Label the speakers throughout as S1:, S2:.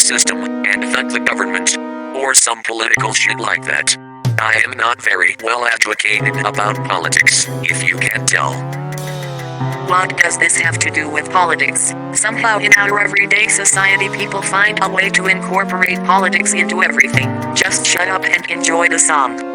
S1: system, and fuck the government. Or some political shit like that. I am not very well educated about politics, if you can't tell.
S2: What does this have to do with politics? Somehow in our everyday society people find a way to incorporate politics into everything. Just shut up and enjoy the song.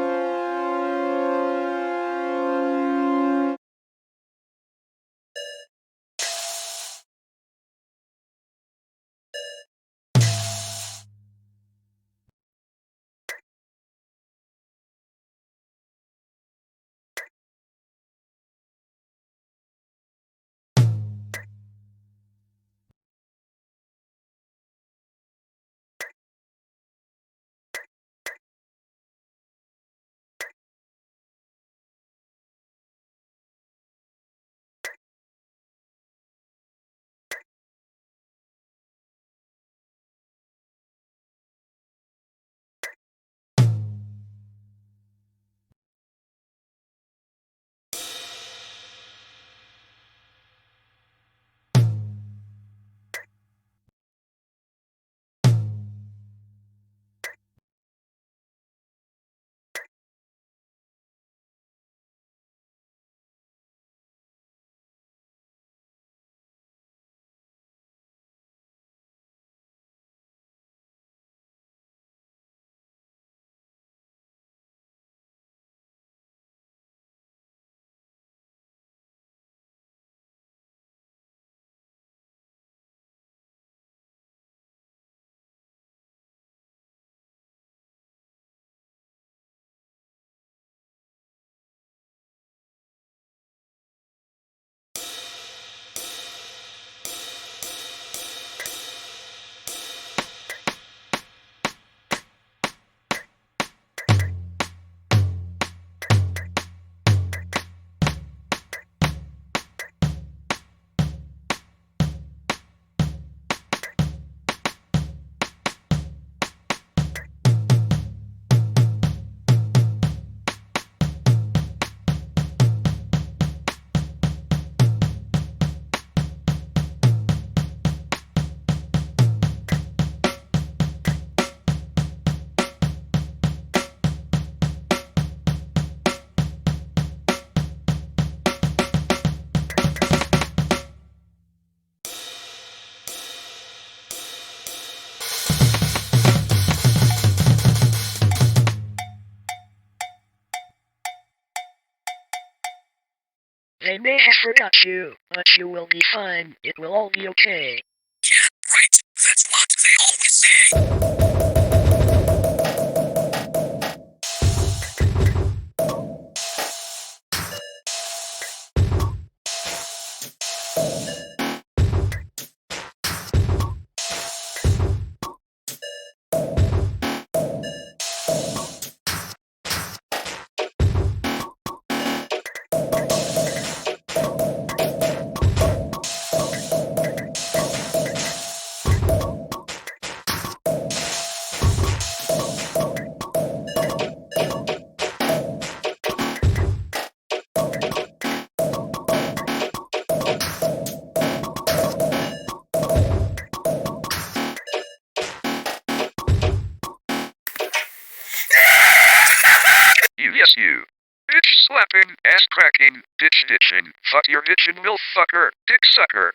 S3: They may have forgot you, but you will be fine. It will all be okay.
S1: Yeah, right. That's what they always say.
S4: Yes, you. Bitch slapping, ass cracking, bitch ditching, fuck your bitch and will fucker, dick sucker.